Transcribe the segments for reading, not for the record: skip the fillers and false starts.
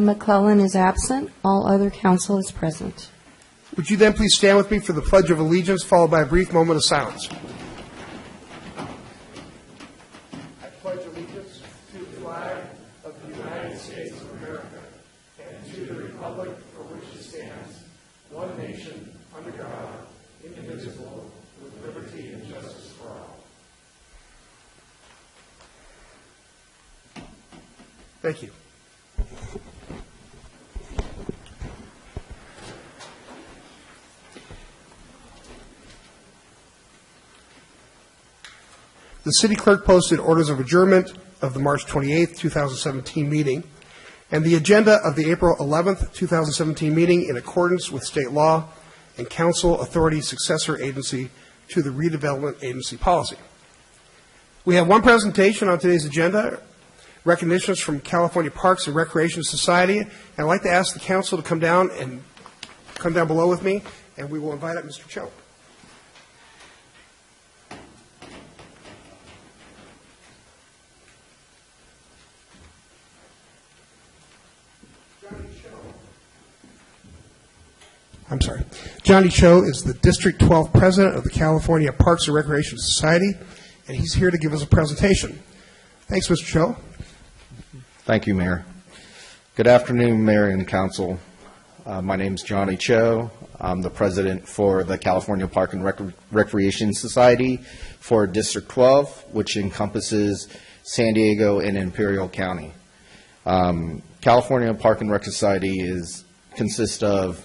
McClellan is absent. All other council is present. Would you then please stand with me for the Pledge of Allegiance, followed by a brief moment of silence? I pledge allegiance to the flag of the United States of America and to the republic for which it stands, one nation, under God, indivisible, with liberty and justice for all. Thank you. The city clerk posted orders of adjournment of the March 28th, 2017 meeting and the agenda of the April 11th, 2017 meeting in accordance with state law and council authority successor agency to the redevelopment agency policy. We have one presentation on today's agenda, recognitions from California Parks and Recreation Society, and I'd like to ask the council to come down below with me, and we will invite up Mr. Cho. Johnny Cho is the District 12 President of the California Parks and Recreation Society, and he's here to give us a presentation. Thanks, Mr. Cho. Thank you, Mayor. Good afternoon, Mayor and Council. My name is Johnny Cho. I'm the President for the California Park and Recreation Society for District 12, which encompasses San Diego and Imperial County. California Park and Rec Society consists of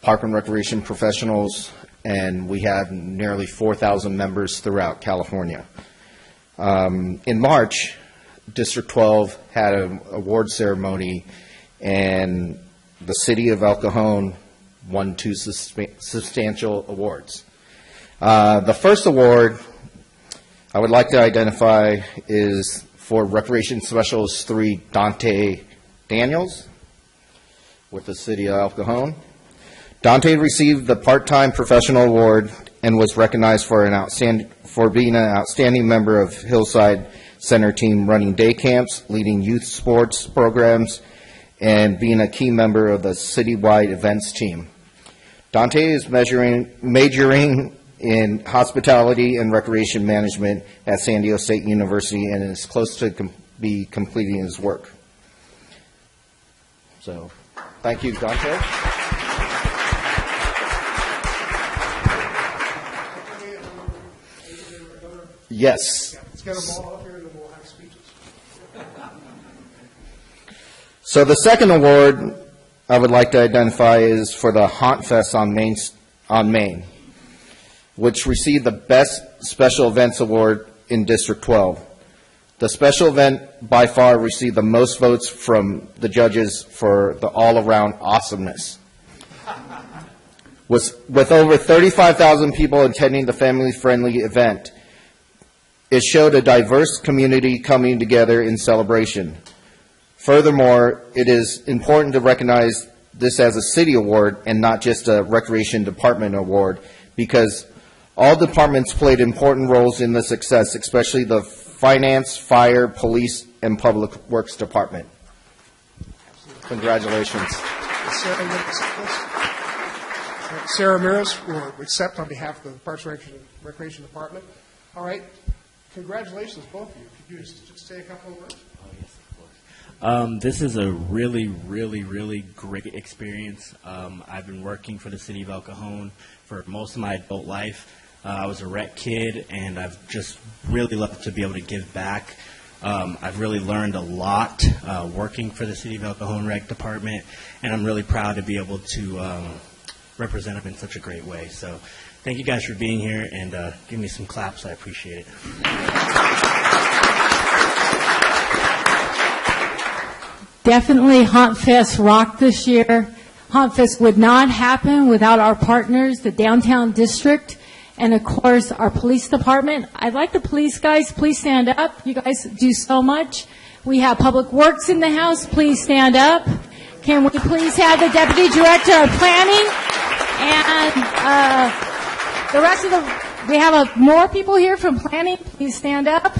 park and recreation professionals, and we have nearly 4,000 members throughout California. In March, District 12 had an award ceremony, and the city of El Cajon won two substantial awards. The first award I would like to identify is for Recreation Specialist 3, Dante Daniels, with the city of El Cajon. Dante received the Part-Time Professional Award and was recognized for being an outstanding member of Hillside Center team, running day camps, leading youth sports programs, and being a key member of the citywide events team. Dante is majoring in hospitality and recreation management at San Diego State University and is close to be completing his work. So, thank you, Dante. Yes. Let's get them all up here and then we'll have speeches. So the second award I would like to identify is for the Haunt Fest on Main, which received the Best Special Events Award in District 12. The special event by far received the most votes from the judges for the all-around awesomeness. With over 35,000 people attending the family-friendly event, it showed a diverse community coming together in celebration. Furthermore, it is important to recognize this as a city award and not just a recreation department award, because all departments played important roles in the success, especially the finance, fire, police, and public works department. Congratulations. Sarah Ramirez will accept on behalf of the Parks and Recreation Department. All right. Congratulations, both of you. Could you just say a couple of words? Oh, yes, of course. This is a really, really, really great experience. I've been working for the city of El Cajon for most of my adult life. I was a rec kid, and I've just really loved to be able to give back. I've really learned a lot working for the city of El Cajon Rec Department, and I'm really proud to be able to represent them in such a great way. So thank you guys for being here, and give me some claps. I appreciate it. Definitely Haunt Fest rocked this year. Haunt Fest would not happen without our partners, the Downtown District, and of course our police department. I'd like the police guys, please stand up. You guys do so much. We have Public Works in the house. Please stand up. Can we please have the Deputy Director of Planning and the rest of we have more people here from Planning. Please stand up.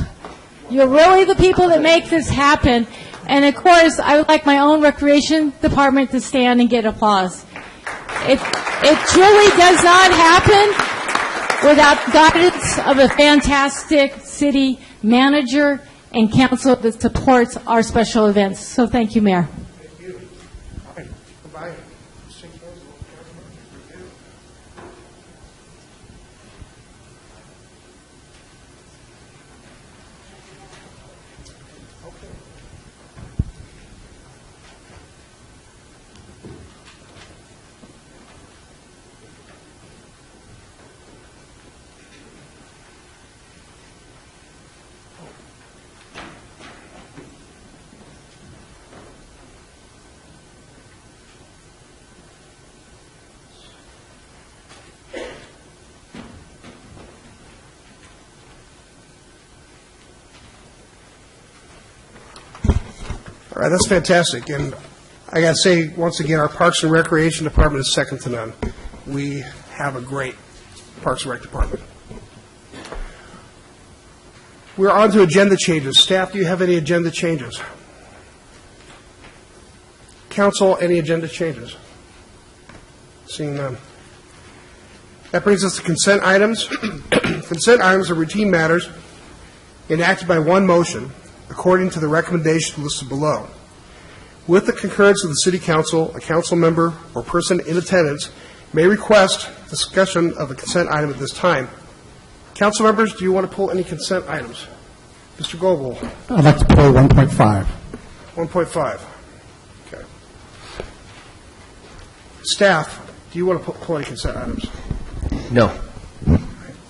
You're really the people that make this happen. And of course, I would like my own recreation department to stand and get applause. It truly does not happen without the guidance of a fantastic city manager and council that supports our special events. So thank you, Mayor. Thank you. All right, goodbye. All right, that's fantastic. And I got to say, once again, our Parks and Recreation Department is second to none. We have a great Parks and Rec Department. We're on to agenda changes. Staff, do you have any agenda changes? Council, any agenda changes? Seeing none. That brings us to consent items. Consent items are routine matters enacted by one motion according to the recommendation listed below. With the concurrence of the City Council, a council member or person in attendance may request discussion of a consent item at this time. Council members, do you want to pull any consent items? Mr. Goebel. I'd like to pull 1.5. 1.5. Okay. Staff, do you want to pull any consent items? No.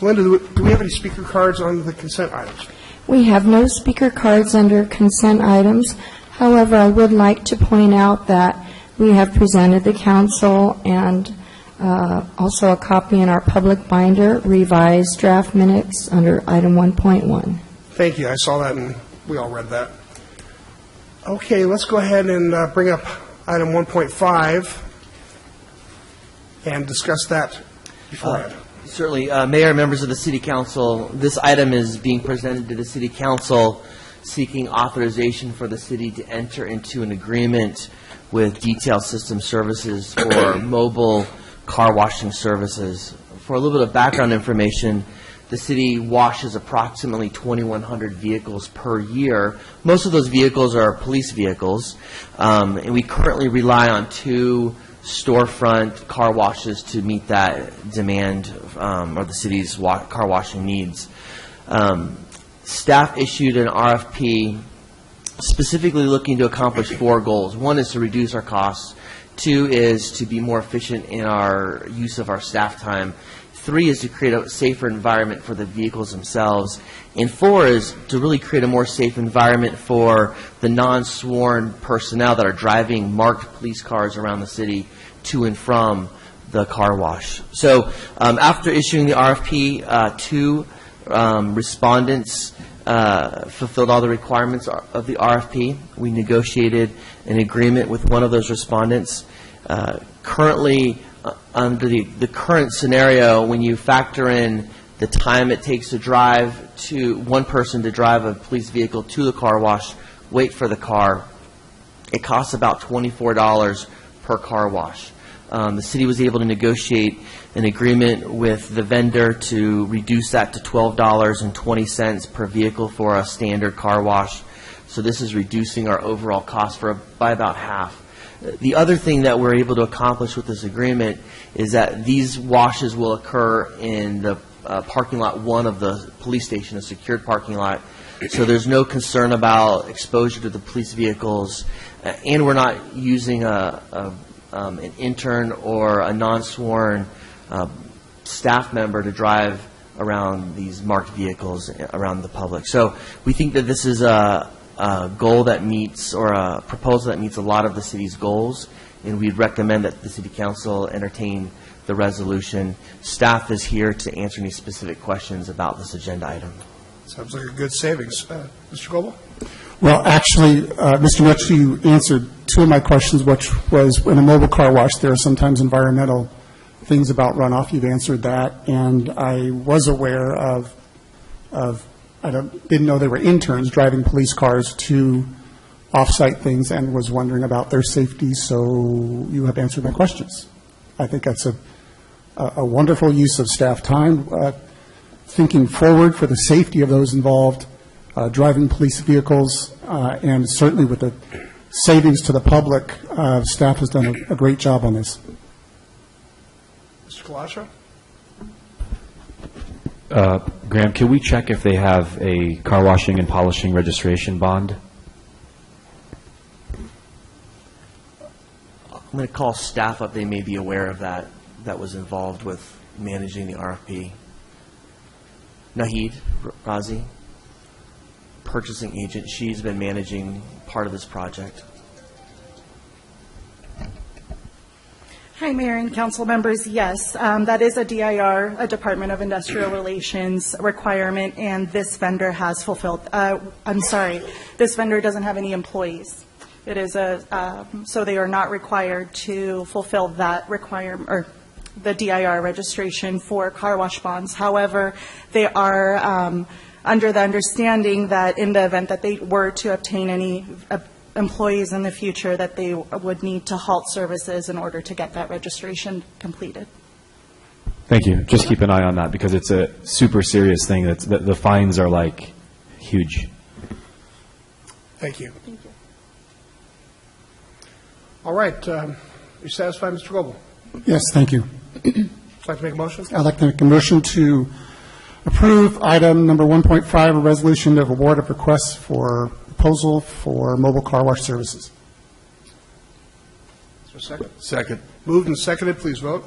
Linda, do we have any speaker cards on the consent items? We have no speaker cards under consent items. However, I would like to point out that we have presented the council and also a copy in our public binder, revised draft minutes under item 1.1. Thank you. I saw that and we all read that. Okay, let's go ahead and bring up item 1.5 and discuss that beforehand. Certainly. Mayor, members of the City Council, this item is being presented to the City Council seeking authorization for the city to enter into an agreement with Detail System Services for mobile car washing services. For a little bit of background information, the city washes approximately 2,100 vehicles per year. Most of those vehicles are police vehicles, and we currently rely on 2 storefront car washes to meet that demand of the city's car washing needs. Staff issued an RFP specifically looking to accomplish 4 goals. 1 is to reduce our costs. 2 is to be more efficient in our use of our staff time. 3 is to create a safer environment for the vehicles themselves. And 4 is to really create a more safe environment for the non-sworn personnel that are driving marked police cars around the city to and from the car wash. So after issuing the RFP, 2 respondents fulfilled all the requirements of the RFP. We negotiated an agreement with one of those respondents. Currently, under the current scenario, when you factor in the time it takes to drive to one person to drive a police vehicle to the car wash, wait for the car, it costs about $24 per car wash. The city was able to negotiate an agreement with the vendor to reduce that to $12.20 per vehicle for a standard car wash. So this is reducing our overall cost by about half. The other thing that we're able to accomplish with this agreement is that these washes will occur in the parking lot 1 of the police station, a secured parking lot. So there's no concern about exposure to the police vehicles, and we're not using an intern or a non-sworn staff member to drive around these marked vehicles around the public. So we think that this is a goal that meets, or a proposal that meets a lot of the city's goals, and we'd recommend that the City Council entertain the resolution. Staff is here to answer any specific questions about this agenda item. Sounds like a good savings. Mr. Goebel? Well, actually, Mr. Mitchell, you answered 2 of my questions, which was in a mobile car wash, there are sometimes environmental things about runoff. You've answered that. And I was aware of didn't know they were interns driving police cars to off-site things and was wondering about their safety, so you have answered my questions. I think that's a wonderful use of staff time, thinking forward for the safety of those involved, driving police vehicles, and certainly with the savings to the public, staff has done a great job on this. Mr. Kalasha? Graham, can we check if they have a car washing and polishing registration bond? I'm going to call staff up. They may be aware of that. That was involved with managing the RFP. Nahid Razi, purchasing agent. She's been managing part of this project. Hi, Mayor and council members. Yes, that is a DIR, a Department of Industrial Relations requirement, and this vendor has fulfilled. This vendor doesn't have any employees. It is so they are not required to fulfill that requirement or the DIR registration for car wash bonds. However, they are under the understanding that in the event that they were to obtain any employees in the future, that they would need to halt services in order to get that registration completed. Thank you. Just keep an eye on that because it's a super serious thing. The fines are like huge. Thank you. Thank you. All right. You satisfied, Mr. Goebel? Yes, thank you. Would you like to make a motion? I'd like to make a motion to approve item number 1.5, a resolution of award of requests for proposal for mobile car wash services. Is there a second? Second. Moved and seconded. Please vote.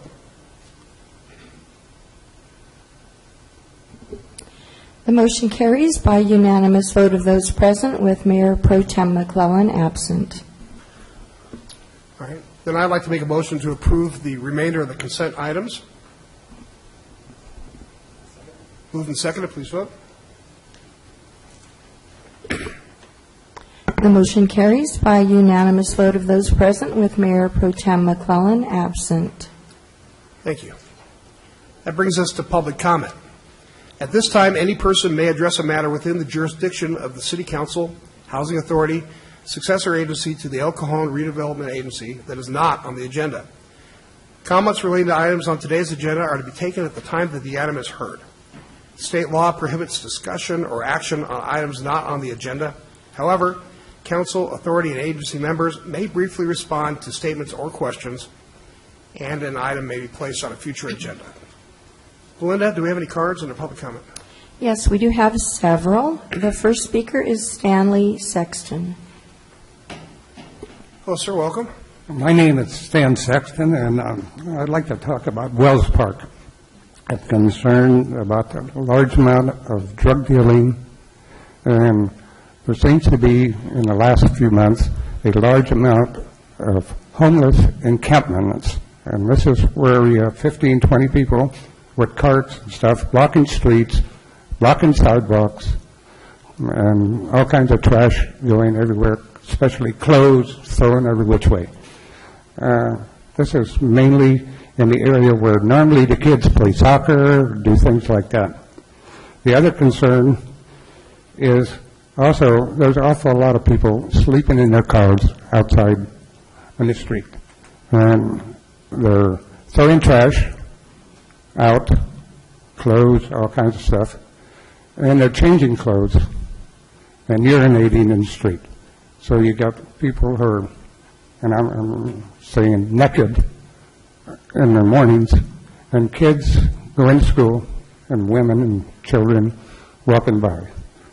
The motion carries by unanimous vote of those present, with Mayor Pro Tem McClellan absent. All right. Then I'd like to make a motion to approve the remainder of the consent items. Moved and seconded. Please vote. The motion carries by unanimous vote of those present, with Mayor Pro Tem McClellan absent. Thank you. That brings us to public comment. At this time, any person may address a matter within the jurisdiction of the City Council, Housing Authority, successor agency to the El Cajon Redevelopment Agency that is not on the agenda. Comments relating to items on today's agenda are to be taken at the time that the item is heard. State law prohibits discussion or action on items not on the agenda. However, council, authority, and agency members may briefly respond to statements or questions, and an item may be placed on a future agenda. Belinda, do we have any cards under public comment? Yes, we do have several. The first speaker is Stanley Sexton. Hello, sir. Welcome. My name is Stan Sexton, and I'd like to talk about Wells Park. I'm concerned about the large amount of drug dealing, and there seems to be, in the last few months, a large amount of homeless encampments. And this is where we have 15, 20 people with carts and stuff blocking streets, blocking sidewalks, and all kinds of trash going everywhere, especially clothes thrown every which way. This is mainly in the area where normally the kids play soccer, do things like that. The other concern is also there's an awful lot of people sleeping in their cars outside on the street. And they're throwing trash out, clothes, all kinds of stuff, and they're changing clothes and urinating in the street. So you got people who are, and I'm saying naked in their mornings, and kids going to school, and women and children walking by.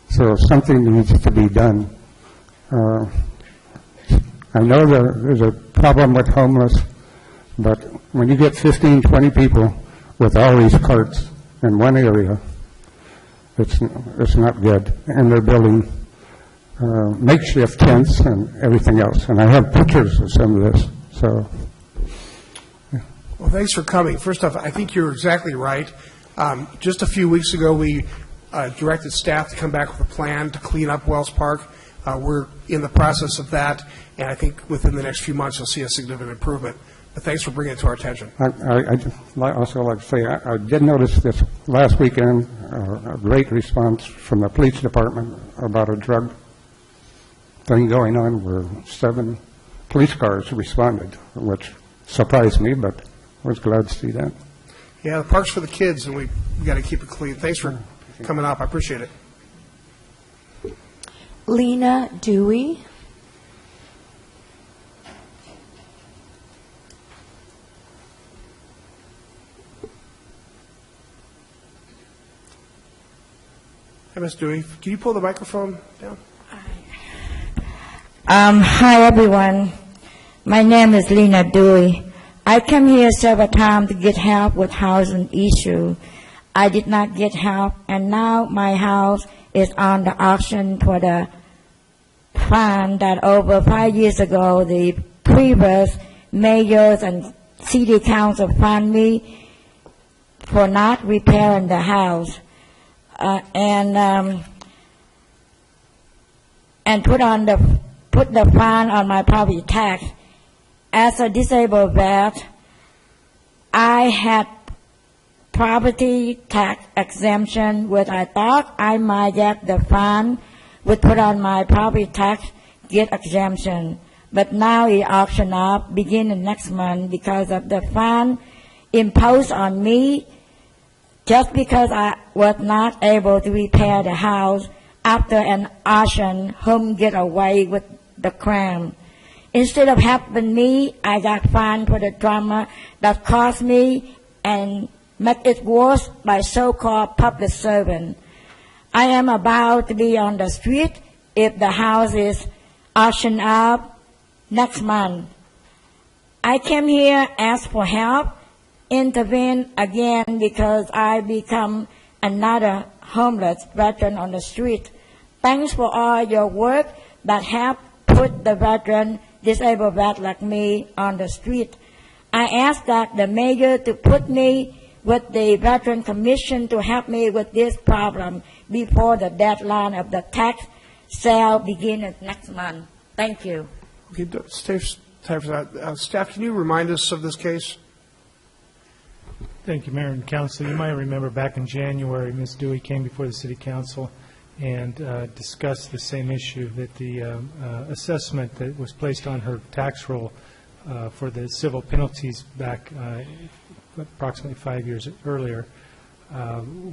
So something needs to be done. I know there's a problem with homeless, but when you get 15, 20 people with all these carts in one area, it's not good. And they're building makeshift tents and everything else. And I have pictures of some of this. So, Well, thanks for coming. First off, I think you're exactly right. Just a few weeks ago, we directed staff to come back with a plan to clean up Wells Park. We're in the process of that, and I think within the next few months you'll see a significant improvement. But thanks for bringing it to our attention. I'd also like to say I did notice this last weekend, a great response from the police department about a drug thing going on where 7 police cars responded, which surprised me, but I was glad to see that. Yeah, the park's for the kids, and we got to keep it clean. Thanks for coming up. I appreciate it. Lena Dewey. Hi, Ms. Dewey. Can you pull the microphone down? Hi, everyone. My name is Lena Dewey. I came here several times to get help with housing issue. I did not get help, and now my house is on the auction for the fund that over 5 years ago the previous mayors and city council funded me for not repairing the house. And put the fine on my property tax. As a disabled vet, I had property tax exemption, which I thought I might get the fine would put on my property tax, get exemption. But now it auction up beginning next month because of the fine imposed on me just because I was not able to repair the house after an auction, whom get away with the crime. Instead of helping me, I got fined for the drama that caused me and make it worse by so-called public servant. I am about to be on the street if the house is auctioned up next month. I came here, asked for help, intervene again because I become another homeless veteran on the street. Thanks for all your work that helped put the veteran, disabled vet like me, on the street. I ask that the mayor to put me with the Veteran Commission to help me with this problem before the deadline of the tax sale begins next month. Thank you. Okay, staff, can you remind us of this case? Thank you, Mayor and Council. You might remember back in January, Ms. Dewey came before the City Council and discussed the same issue, that the assessment that was placed on her tax roll for the civil penalties back approximately 5 years earlier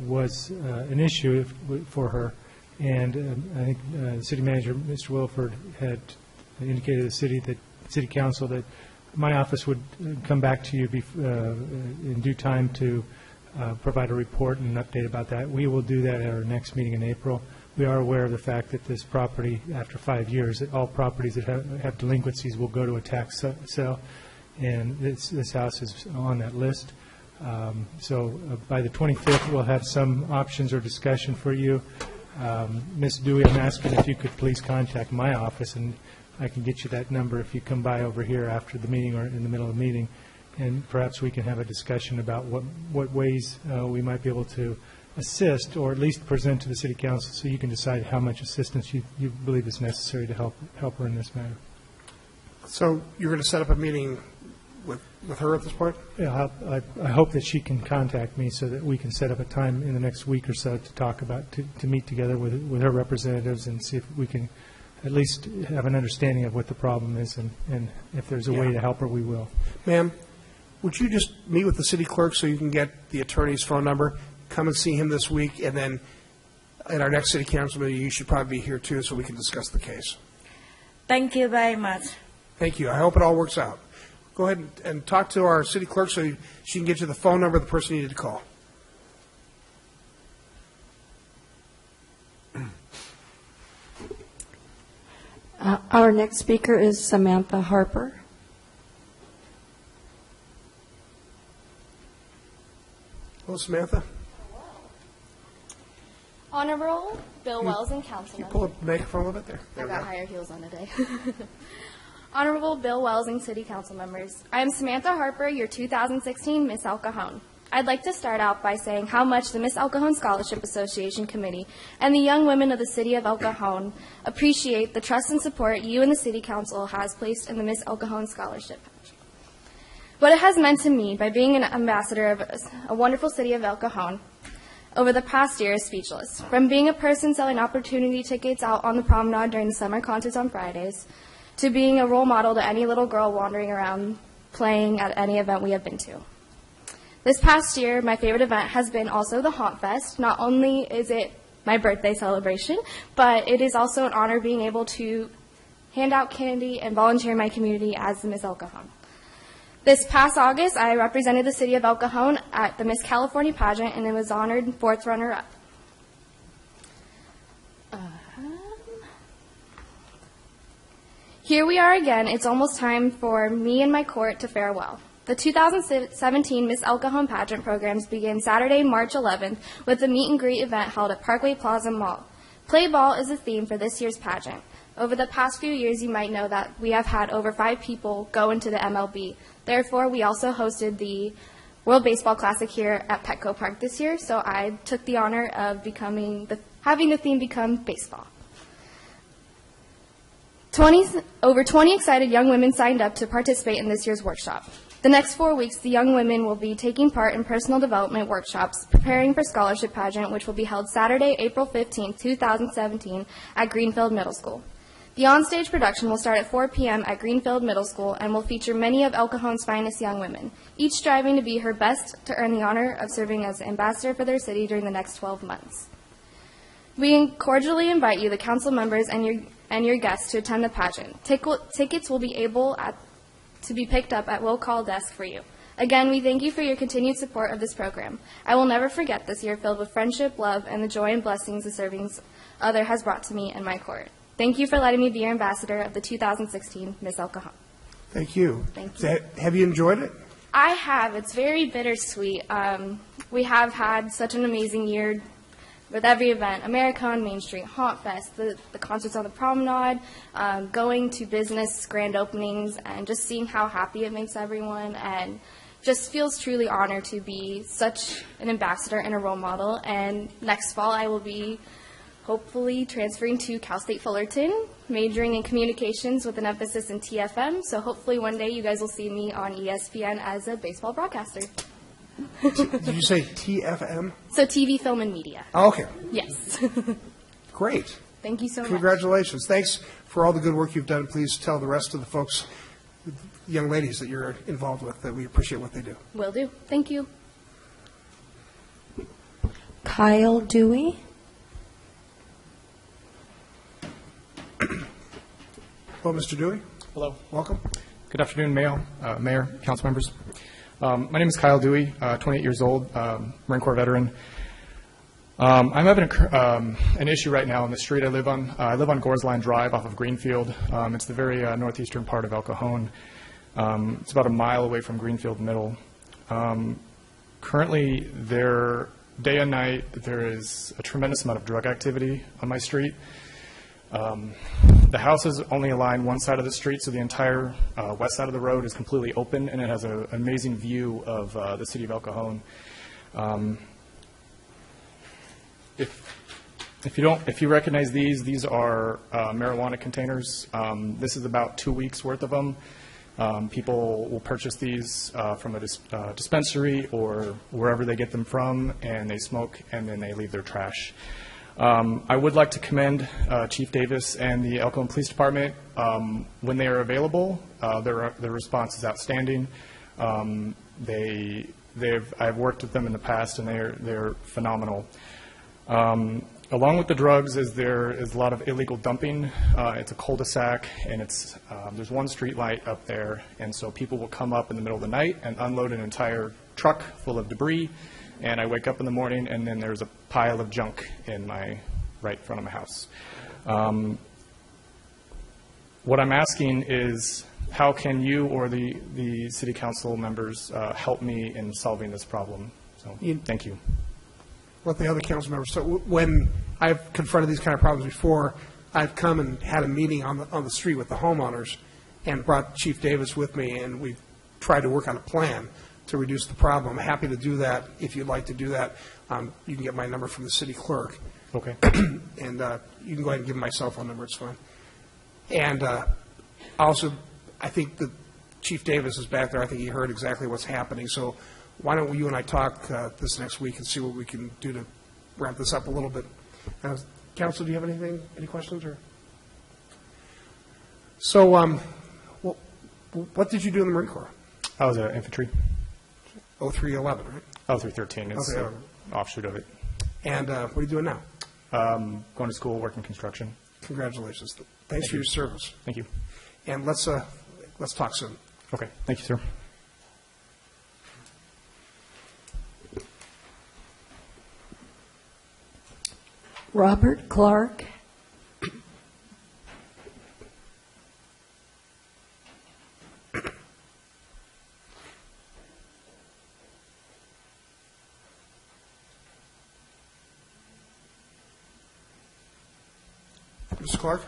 was an issue for her. And I think the City Manager, Mr. Wilford, had indicated to the City Council that my office would come back to you in due time to provide a report and an update about that. We will do that at our next meeting in April. We are aware of the fact that this property, after 5 years, that all properties that have delinquencies will go to a tax sale, and this house is on that list. So by the 25th, we'll have some options or discussion for you. Ms. Dewey, I'm asking if you could please contact my office, and I can get you that number if you come by over here after the meeting or in the middle of the meeting, and perhaps we can have a discussion about what ways we might be able to assist, or at least present to the City Council so you can decide how much assistance you believe is necessary to help her in this matter. So you're going to set up a meeting with her at this point? Yeah, I hope that she can contact me so that we can set up a time in the next week or so to talk about, to meet together with her representatives and see if we can at least have an understanding of what the problem is, and if there's a way to help her, we will. Ma'am, would you just meet with the city clerk so you can get the attorney's phone number, come and see him this week, and then at our next city council meeting, you should probably be here too so we can discuss the case. Thank you very much. Thank you. I hope it all works out. Go ahead and talk to our city clerk so she can get you the phone number of the person you need to call. Our next speaker is Samantha Harper. Hello, Samantha. Honorable Bill Wells and Council Can you pull up the microphone a little bit there? I've got higher heels on today. Honorable Bill Wells and City Council members, I am Samantha Harper, your 2016 Miss El Cajon. I'd like to start out by saying how much the Miss El Cajon Scholarship Association Committee and the young women of the City of El Cajon appreciate the trust and support you and the City Council has placed in the Miss El Cajon Scholarship. What it has meant to me by being an ambassador of a wonderful city of El Cajon, over the past year is speechless. From being a person selling opportunity tickets out on the promenade during the summer concerts on Fridays, to being a role model to any little girl wandering around playing at any event we have been to. This past year, my favorite event has been also the Haunt Fest. Not only is it my birthday celebration, but it is also an honor being able to hand out candy and volunteer in my community as the Miss El Cajon. This past August, I represented the city of El Cajon at the Miss California pageant, and it was honored 4th runner-up. Here we are again. It's almost time for me and my court to farewell. The 2017 Miss El Cajon pageant programs begin Saturday, March 11th with a meet and greet event held at Parkway Plaza Mall. Play ball is the theme for this year's pageant. Over the past few years, you might know that we have had over 5 people go into the MLB. Therefore, we also hosted the World Baseball Classic here at Petco Park this year, so I took the honor of having the theme become baseball. Over 20 excited young women signed up to participate in this year's workshop. The next 4 weeks, the young women will be taking part in personal development workshops, preparing for scholarship pageant, which will be held Saturday, April 15, 2017, at Greenfield Middle School. The onstage production will start at 4 p.m. at Greenfield Middle School and will feature many of El Cajon's finest young women, each striving to be her best to earn the honor of serving as ambassador for their city during the next 12 months. We cordially invite you, the council members, and your guests to attend the pageant. Tickets will be able to be picked up at will call desk for you. Again, we thank you for your continued support of this program. I will never forget this year filled with friendship, love, and the joy and blessings the serving other has brought to me and my court. Thank you for letting me be your ambassador of the 2016 Miss El Cajon. Thank you. Thank you. Have you enjoyed it? I have. It's very bittersweet. We have had such an amazing year with every event, Americon, Main Street Haunt Fest, the concerts on the promenade, going to business grand openings, and just seeing how happy it makes everyone, and just feels truly honored to be such an ambassador and a role model. And next fall, I will be hopefully transferring to Cal State Fullerton, majoring in communications with an emphasis in TFM. So hopefully one day you guys will see me on ESPN as a baseball broadcaster. Did you say TFM? So TV, film, and media. Oh, okay. Yes. Great. Thank you so much. Congratulations. Thanks for all the good work you've done. Please tell the rest of the folks, young ladies that you're involved with, that we appreciate what they do. Will do. Thank you. Kyle Dewey. Hello, Mr. Dewey. Hello. Welcome. Good afternoon, Mayor, council members. My name is Kyle Dewey, 28 years old, Marine Corps veteran. I'm having an issue right now on the street I live on. I live on Gores Line Drive off of Greenfield. It's the very northeastern part of El Cajon. It's about a mile away from Greenfield Middle. Currently, day and night, there is a tremendous amount of drug activity on my street. The houses only align one side of the street, so the entire west side of the road is completely open, and it has an amazing view of the city of El Cajon. If you recognize these are marijuana containers. This is about 2 weeks worth of them. People will purchase these from a dispensary or wherever they get them from, and they smoke, and then they leave their trash. I would like to commend Chief Davis and the El Cajon Police Department. When they are available, their response is outstanding. I've worked with them in the past, and they're phenomenal. Along with the drugs, there is a lot of illegal dumping. It's a cul-de-sac, and there's one street light up there, and so people will come up in the middle of the night and unload an entire truck full of debris. And I wake up in the morning, and then there's a pile of junk in right front of my house. What I'm asking is, how can you or the city council members help me in solving this problem? So, thank you. Let the other council members. So when I've confronted these kind of problems before, I've come and had a meeting on the street with the homeowners, and brought Chief Davis with me, and we've tried to work on a plan to reduce the problem. I'm happy to do that. If you'd like to do that, you can get my number from the city clerk. Okay. And you can go ahead and give him my cell phone number. It's fine. And also, I think that Chief Davis is back there. I think he heard exactly what's happening. So why don't you and I talk this next week and see what we can do to wrap this up a little bit. Council, do you have anything, any questions? Or so, what did you do in the Marine Corps? I was an infantry. 0311, right? 0313 is an offshoot of it. And what are you doing now? Going to school, working construction. Congratulations. Thanks for your service. Thank you. And let's talk soon. Okay. Thank you, sir. Robert Clark. Mr. Clark,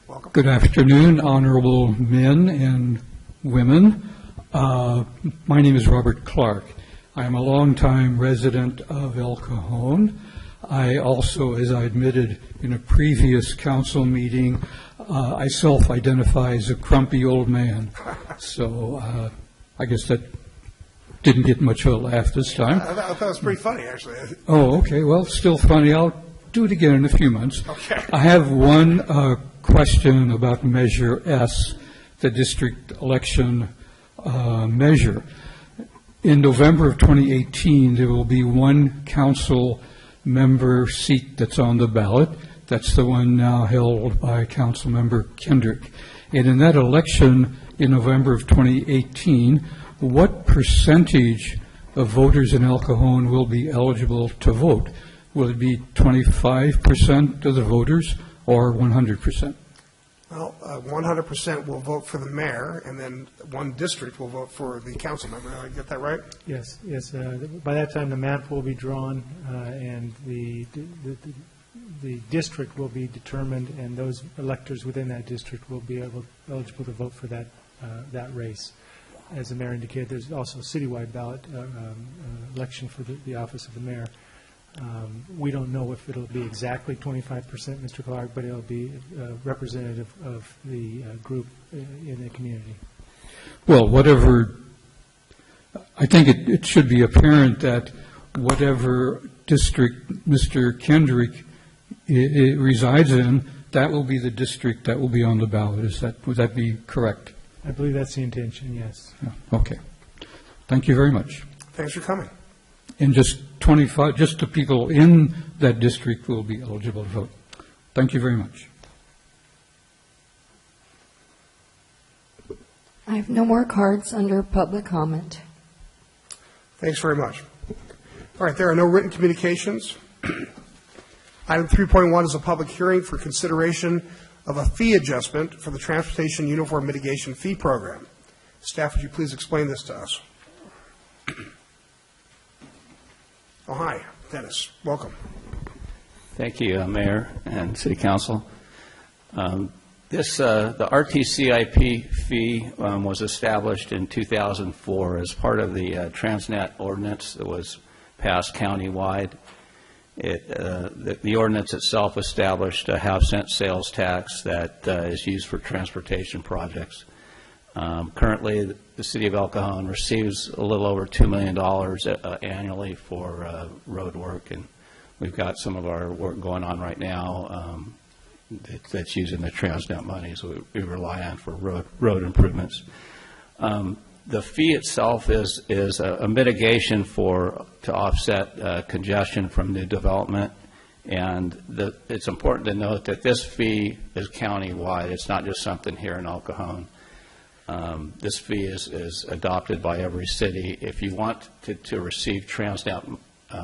welcome. Good afternoon, honorable men and women. My name is Robert Clark. I am a longtime resident of El Cajon. I also, as I admitted in a previous council meeting, I self-identify as a grumpy old man. So I guess that didn't get much of a laugh this time. I thought it was pretty funny, actually. Oh, okay. Well, still funny. I'll do it again in a few months. Okay. I have one question about Measure S, the district election measure. In November of 2018, there will be one council member seat that's on the ballot. That's the one now held by Council Member Kendrick. And in that election in November of 2018, what percentage of voters in El Cajon will be eligible to vote? Will it be 25% of the voters or 100%? Well, 100% will vote for the mayor, and then one district will vote for the council member. Did I get that right? Yes, yes. By that time, the map will be drawn, and the district will be determined, and those electors within that district will be eligible to vote for that race. As the mayor indicated, there's also a citywide ballot election for the office of the mayor. We don't know if it'll be exactly 25%, Mr. Clark, but it'll be representative of the group in the community. Well, whatever, I think it should be apparent that whatever district Mr. Kendrick resides in, that will be the district that will be on the ballot. Would that be correct? I believe that's the intention, yes. Yeah, okay. Thank you very much. Thanks for coming. And just the people in that district will be eligible to vote. Thank you very much. I have no more cards under public comment. Thanks very much. All right, there are no written communications. Item 3.1 is a public hearing for consideration of a fee adjustment for the Transportation Uniform Mitigation Fee Program. Staff, would you please explain this to us? Oh, hi, Dennis. Welcome. Thank you, Mayor and City Council. The RTCIP fee was established in 2004 as part of the Transnet ordinance that was passed countywide. The ordinance itself established a half-cent sales tax that is used for transportation projects. Currently, the City of El Cajon receives a little over $2 million annually for road work, and we've got some of our work going on right now that's using the Transnet money, so we rely on for road improvements. The fee itself is a mitigation to offset congestion from new development, and it's important to note that this fee is countywide. It's not just something here in El Cajon. This fee is adopted by every city. If you want to receive Transnet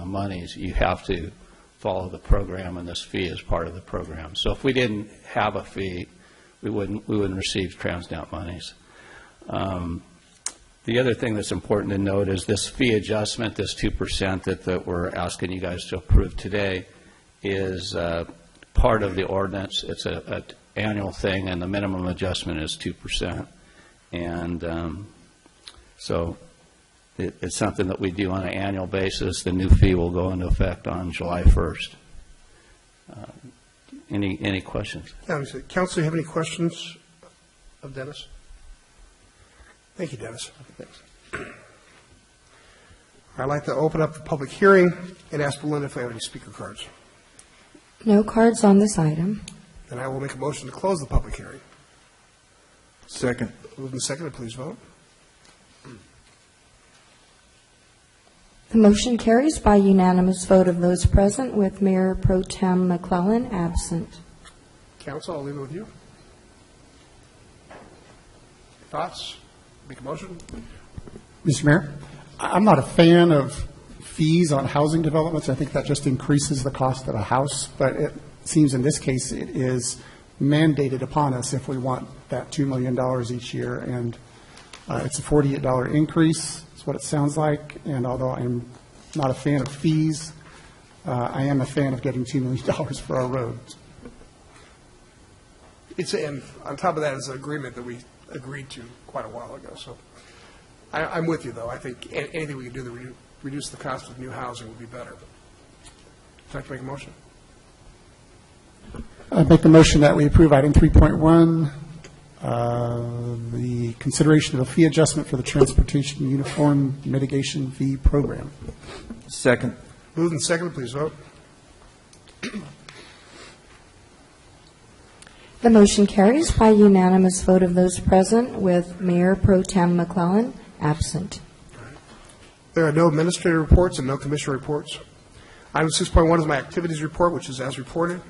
monies, you have to follow the program, and this fee is part of the program. So if we didn't have a fee, we wouldn't receive Transnet monies. The other thing that's important to note is this fee adjustment, this 2% that we're asking you guys to approve today, is part of the ordinance. It's an annual thing, and the minimum adjustment is 2%. And so it's something that we do on an annual basis. The new fee will go into effect on July 1st. Any questions? Yeah, Council, you have any questions of Dennis? Thank you, Dennis. Thanks. All I'd like to open up the public hearing and ask Belinda if we have any speaker cards. No cards on this item. Then I will make a motion to close the public hearing. Second. Moved and seconded, please vote. The motion carries by unanimous vote of those present, with Mayor Pro Tem McClellan absent. Council, I'll leave it with you. Thoughts? Make a motion? Mr. Mayor, I'm not a fan of fees on housing developments. I think that just increases the cost of a house, but it seems in this case it is mandated upon us if we want that $2 million each year, and it's a $48 increase. That's what it sounds like, and although I'm not a fan of fees, I am a fan of getting $2 million for our roads. And on top of that, it's an agreement that we agreed to quite a while ago. So I'm with you, though. I think anything we can do to reduce the cost of new housing would be better. Would you like to make a motion? I make the motion that we approve item 3.1, the consideration of a fee adjustment for the Transportation Uniform Mitigation Fee Program. Second. Moved and seconded, please vote. The motion carries by unanimous vote of those present, with Mayor Pro Tem McClellan absent. There are no administrative reports and no commissioner reports. Item 6.1 is my activities report, which is as reported.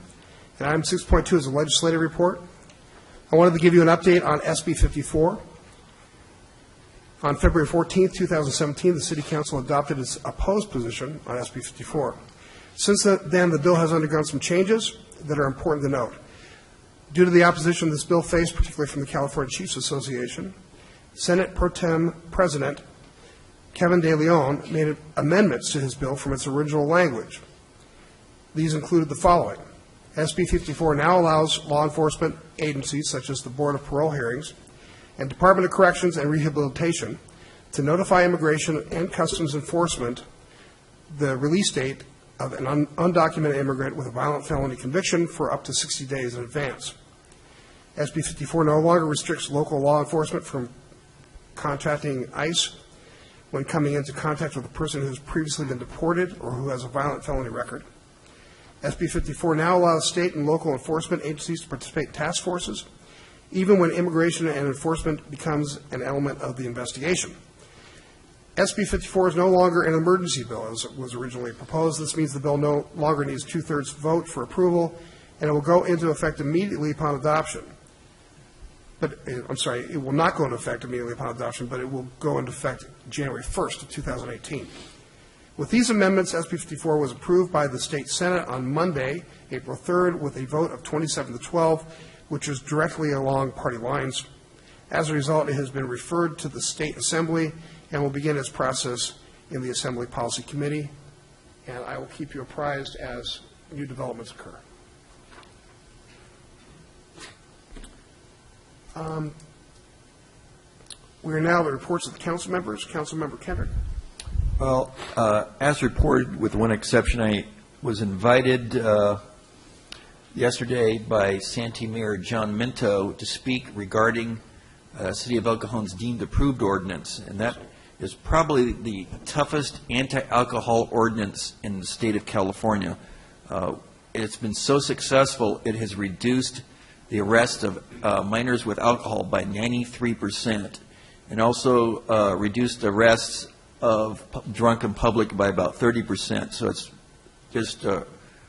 And item 6.2 is a legislative report. I wanted to give you an update on SB 54. On February 14, 2017, the City Council adopted its opposed position on SB 54. Since then, the bill has undergone some changes that are important to note. Due to the opposition this bill faced, particularly from the California Chiefs Association, Senate Pro Tem President Kevin De Leon made amendments to his bill from its original language. These included the following. SB 54 now allows law enforcement agencies, such as the Board of Parole Hearings and Department of Corrections and Rehabilitation, to notify Immigration and Customs Enforcement the release date of an undocumented immigrant with a violent felony conviction for up to 60 days in advance. SB 54 no longer restricts local law enforcement from contacting ICE when coming into contact with a person who has previously been deported or who has a violent felony record. SB 54 now allows state and local enforcement agencies to participate in task forces, even when immigration and enforcement becomes an element of the investigation. SB 54 is no longer an emergency bill, as it was originally proposed. This means the bill no longer needs two-thirds vote for approval, and it will go into effect immediately upon adoption. But, it will not go into effect immediately upon adoption, but it will go into effect January 1st of 2018. With these amendments, SB 54 was approved by the State Senate on Monday, April 3rd, with a vote of 27 to 12, which is directly along party lines. As a result, it has been referred to the State Assembly and will begin its process in the Assembly Policy Committee, and I will keep you apprised as new developments occur. We are now at the reports of the council members. Councilmember Kendrick. Well, as reported, with one exception, I was invited yesterday by Santee Mayor John Minto to speak regarding City of El Cajon's deemed approved ordinance, and that is probably the toughest anti-alcohol ordinance in the state of California. It's been so successful, it has reduced the arrest of minors with alcohol by 93%, and also reduced arrests of drunken public by about 30%. So it's just a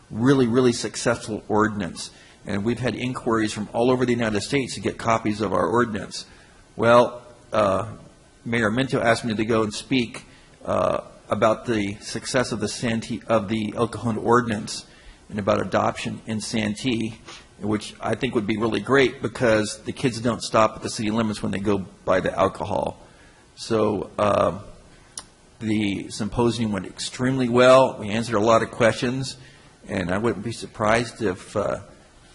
really, really successful ordinance. And we've had inquiries from all over the United States to get copies of our ordinance. Well, Mayor Minto asked me to go and speak about the success of the El Cajon ordinance and about adoption in Santee, which I think would be really great because the kids don't stop at the city limits when they go buy the alcohol. So the symposium went extremely well. We answered a lot of questions, and I wouldn't be surprised if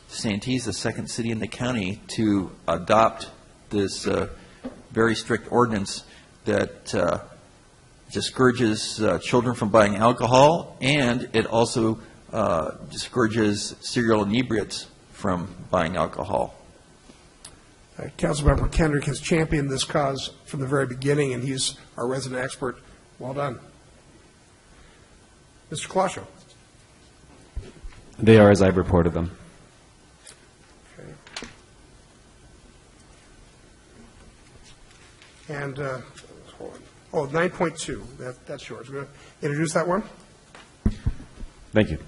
Santee is the second city in the county to adopt this very strict ordinance that discourages children from buying alcohol, and it also discourages serial inebriates from buying alcohol. Councilmember Kendrick has championed this cause from the very beginning, and he's our resident expert. Well done. Mr. Colosio? They are as I've reported them. Okay. And, hold on. Oh, 9.2, that's yours. We're going to introduce that one? Thank you.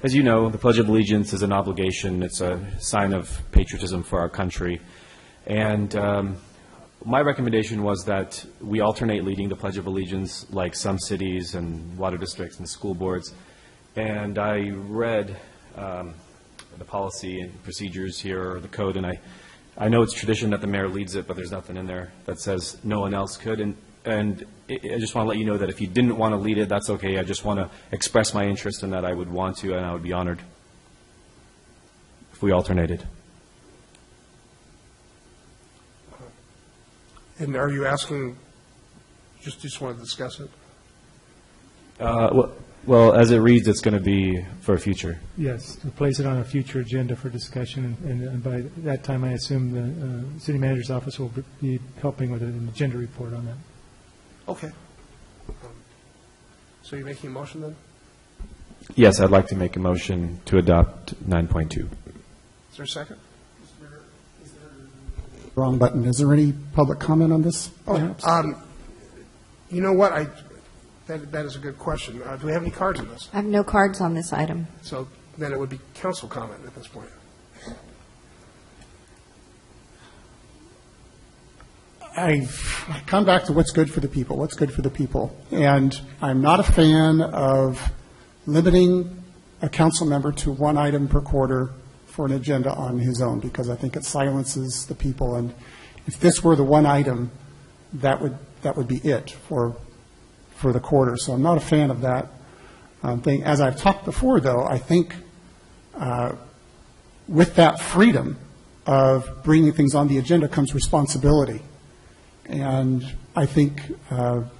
As you know, the Pledge of Allegiance is an obligation. It's a sign of patriotism for our country. And my recommendation was that we alternate leading the Pledge of Allegiance like some cities and water districts and school boards. And I read the policy and procedures here, or the code, and I know it's tradition that the mayor leads it, but there's nothing in there that says no one else could. And I just want to let you know that if you didn't want to lead it, that's okay. I just want to express my interest in that. I would want to, and I would be honored if we alternated. And are you asking, just want to discuss it? Well, as it reads, it's going to be for a future. Yes, to place it on a future agenda for discussion, and by that time, I assume the city manager's office will be helping with an agenda report on that. Okay. So you're making a motion then? Yes, I'd like to make a motion to adopt 9.2. Is there a second? Wrong button. Is there any public comment on this, perhaps? You know what? That is a good question. Do we have any cards on this? I have no cards on this item. So then it would be council comment at this point. I come back to what's good for the people, what's good for the people. And I'm not a fan of limiting a council member to one item per quarter for an agenda on his own, because I think it silences the people. And if this were the one item, that would be it for the quarter. So I'm not a fan of that thing. As I've talked before, though, I think with that freedom of bringing things on the agenda comes responsibility. And I think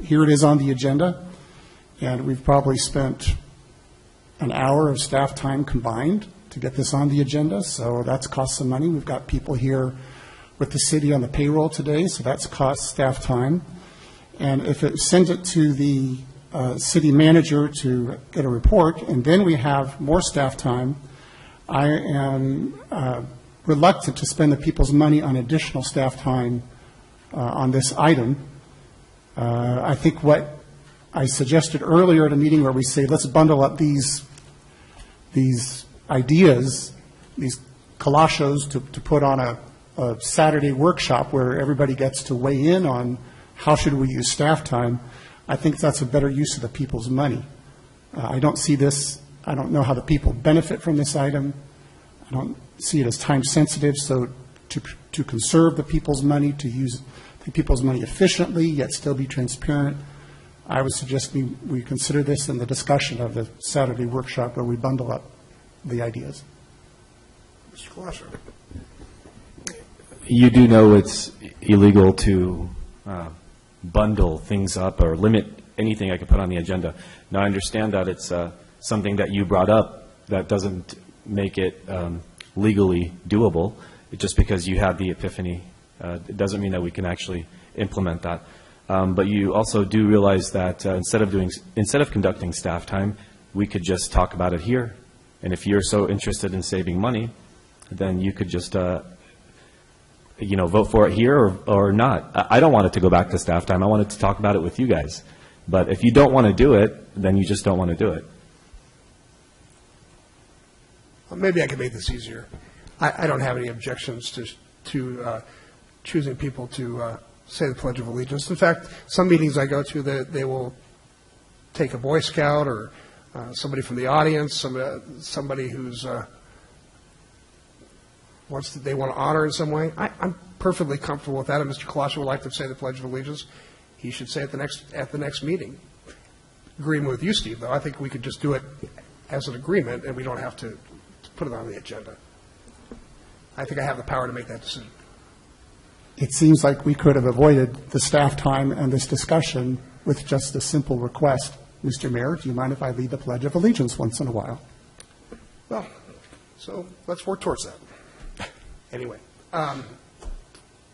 here it is on the agenda, and we've probably spent an hour of staff time combined to get this on the agenda, so that's cost some money. We've got people here with the city on the payroll today, so that's cost staff time. And if it sends it to the city manager to get a report, and then we have more staff time, I am reluctant to spend the people's money on additional staff time on this item. I think what I suggested earlier at a meeting where we say, let's bundle up these ideas, these collages to put on a Saturday workshop where everybody gets to weigh in on how should we use staff time. I think that's a better use of the people's money. I don't see this, I don't know how the people benefit from this item. I don't see it as time sensitive, so to conserve the people's money, to use the people's money efficiently, yet still be transparent, I would suggest we consider this in the discussion of the Saturday workshop where we bundle up the ideas. Mr. Colosio. You do know it's illegal to bundle things up or limit anything I could put on the agenda. Now, I understand that it's something that you brought up that doesn't make it legally doable. Just because you had the epiphany, it doesn't mean that we can actually implement that. But you also do realize that instead of conducting staff time, we could just talk about it here. And if you're so interested in saving money, then you could just vote for it here or not. I don't want it to go back to staff time. I wanted to talk about it with you guys. But if you don't want to do it, then you just don't want to do it. Well, maybe I can make this easier. I don't have any objections to choosing people to say the Pledge of Allegiance. In fact, some meetings I go to, they will take a Boy Scout or somebody from the audience, somebody who's they want to honor in some way. I'm perfectly comfortable with that. If Mr. Colosio would like to say the Pledge of Allegiance, he should say it at the next meeting. Agreeing with you, Steve, though, I think we could just do it as an agreement, and we don't have to put it on the agenda. I think I have the power to make that decision. It seems like we could have avoided the staff time and this discussion with just a simple request. Mr. Mayor, do you mind if I lead the Pledge of Allegiance once in a while? Well, so let's work towards that. Anyway,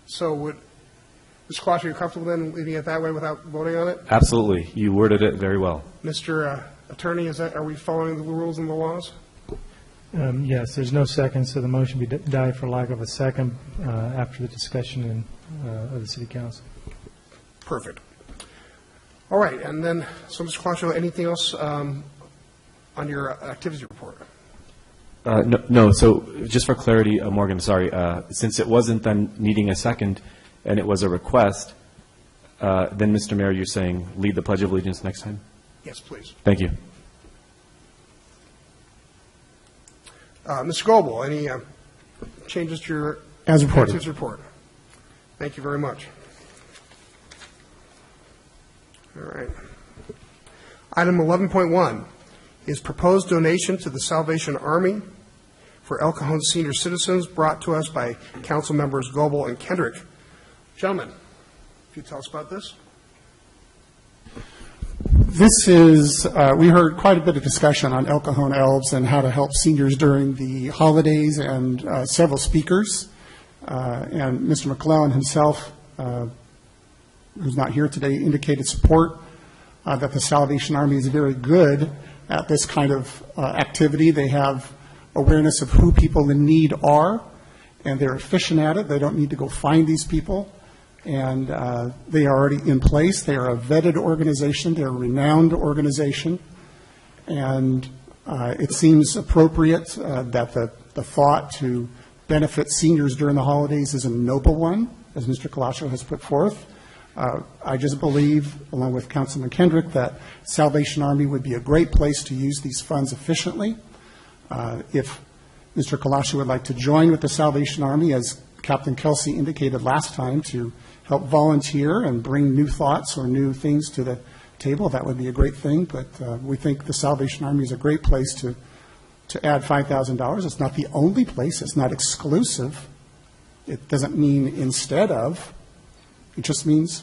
so Mr. Colosio, you're comfortable then leaving it that way without voting on it? Absolutely. You worded it very well. Mr. Attorney, are we following the rules and the laws? Yes, there's no second, so the motion be died for lack of a second after the discussion of the City Council. Perfect. All right, and then, so Mr. Colosio, anything else on your activities report? No, so just for clarity, Morgan, sorry, since it wasn't then needing a second and it was a request, then, Mr. Mayor, you're saying lead the Pledge of Allegiance next time? Yes, please. Thank you. Mr. Goebel, any changes to your As reported. activities report? Thank you very much. All right. Item 11.1 is proposed donation to the Salvation Army for El Cajon senior citizens, brought to us by council members Goebel and Kendrick. Gentlemen, if you tell us about this. This is, we heard quite a bit of discussion on El Cajon Elves and how to help seniors during the holidays, and several speakers. And Mr. McClellan himself, who's not here today, indicated support that the Salvation Army is very good at this kind of activity. They have awareness of who people in need are, and they're efficient at it. They don't need to go find these people. And they are already in place. They are a vetted organization. They're a renowned organization. And it seems appropriate that the thought to benefit seniors during the holidays is a noble one, as Mr. Colosio has put forth. I just believe, along with Councilman Kendrick, that Salvation Army would be a great place to use these funds efficiently. If Mr. Colosio would like to join with the Salvation Army, as Captain Kelsey indicated last time, to help volunteer and bring new thoughts or new things to the table, that would be a great thing. But we think the Salvation Army is a great place to add $5,000. It's not the only place. It's not exclusive. It doesn't mean instead of. It just means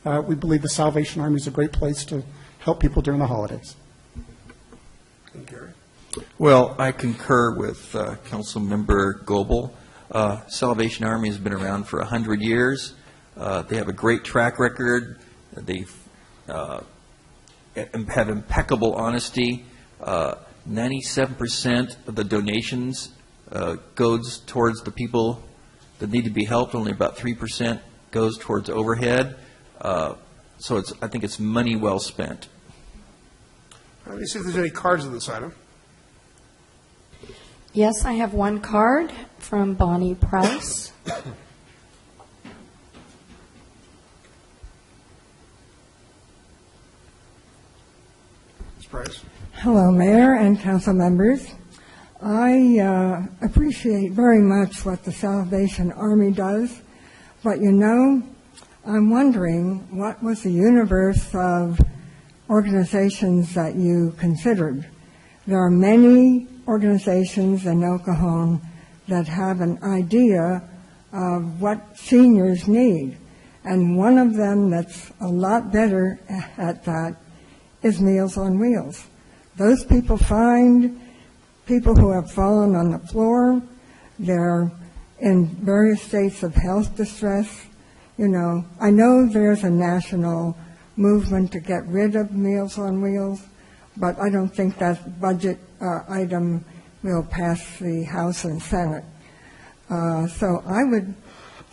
we believe the Salvation Army is a great place to help people during the holidays. And Gary? Well, I concur with Councilmember Goebel. Salvation Army has been around for 100 years. They have a great track record. They have impeccable honesty. 97% of the donations goes towards the people that need to be helped. Only about 3% goes towards overhead. So I think it's money well spent. Let me see if there's any cards on this item. Yes, I have one card from Bonnie Price. Ms. Price. Hello, Mayor and council members. I appreciate very much what the Salvation Army does, but I'm wondering what was the universe of organizations that you considered. There are many organizations in El Cajon that have an idea of what seniors need, and one of them that's a lot better at that is Meals on Wheels. Those people find people who have fallen on the floor. They're in various states of health distress. I know there's a national movement to get rid of Meals on Wheels, but I don't think that budget item will pass the House and Senate. So I would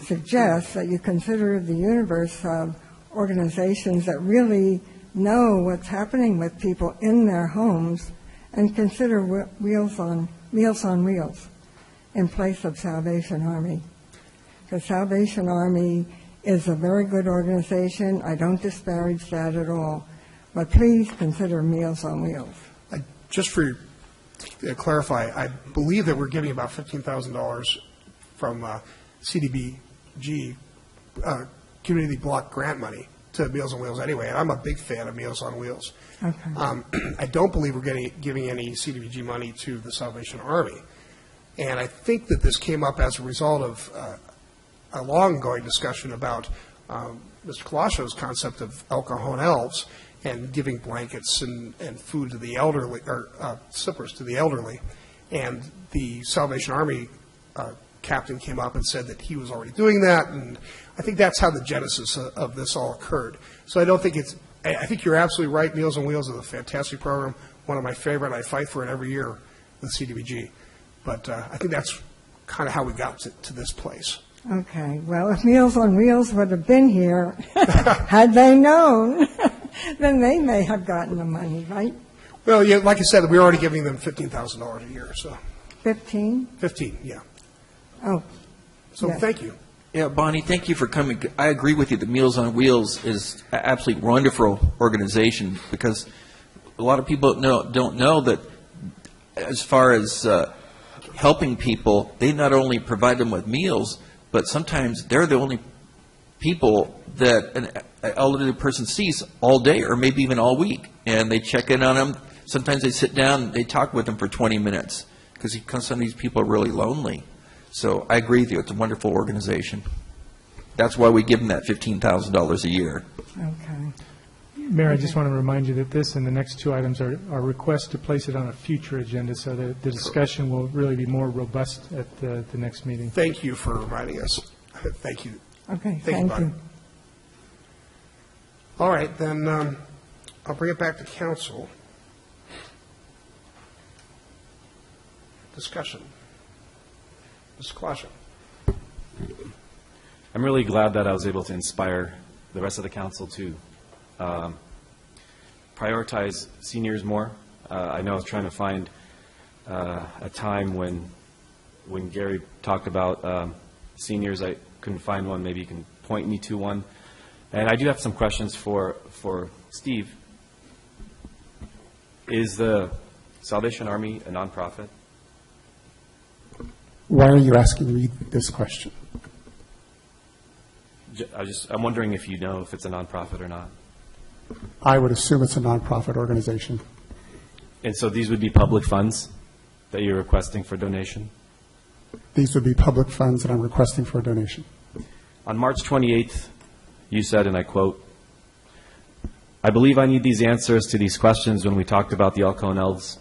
suggest that you consider the universe of organizations that really know what's happening with people in their homes, and consider Meals on Wheels in place of Salvation Army. Because Salvation Army is a very good organization. I don't disparage that at all. But please consider Meals on Wheels. Just to clarify, I believe that we're giving about $15,000 from CDBG community block grant money to Meals on Wheels anyway, and I'm a big fan of Meals on Wheels. Okay. I don't believe we're giving any CDBG money to the Salvation Army, and I think that this came up as a result of a long-going discussion about Mr. Colosio's concept of El Cajon Elves and giving blankets and food to the elderly, or slippers to the elderly, and the Salvation Army captain came up and said that he was already doing that, and I think that's how the genesis of this all occurred. So I don't think it's, I think you're absolutely right. Meals on Wheels is a fantastic program, one of my favorite. I fight for it every year with CDBG. But I think that's kind of how we got to this place. Okay, well, if Meals on Wheels would have been here, had they known, then they may have gotten the money, right? Well, yeah, like I said, we're already giving them $15,000 a year, so. 15? 15, yeah. Oh. So yes. thank you. Yeah, Bonnie, thank you for coming. I agree with you that Meals on Wheels is an absolutely wonderful organization, because a lot of people don't know that as far as helping people, they not only provide them with meals, but sometimes they're the only people that an elderly person sees all day or maybe even all week. And they check in on them. Sometimes they sit down, they talk with them for 20 minutes because some of these people are really lonely. So I agree with you. It's a wonderful organization. That's why we give them that $15,000 a year. Okay. Mayor, I just want to remind you that this and the next two items are requests to place it on a future agenda, so that the discussion will really be more robust at the next meeting. Thank you for reminding us. Thank you. Okay, Thank thank you. All right, then I'll bring it back to council. Discussion. Mr. Cajon. I'm really glad that I was able to inspire the rest of the council to prioritize seniors more. I know I was trying to find a time when Gary talked about seniors. I couldn't find one. Maybe you can point me to one. And I do have some questions for Steve. Is the Salvation Army a nonprofit? Why are you asking me this question? I'm wondering if you know if it's a nonprofit or not. I would assume it's a nonprofit organization. And so these would be public funds that you're requesting for donation? These would be public funds that I'm requesting for a donation. On March 28th, you said, and I quote, "I believe I need these answers to these questions when we talked about the El Cajon Elves.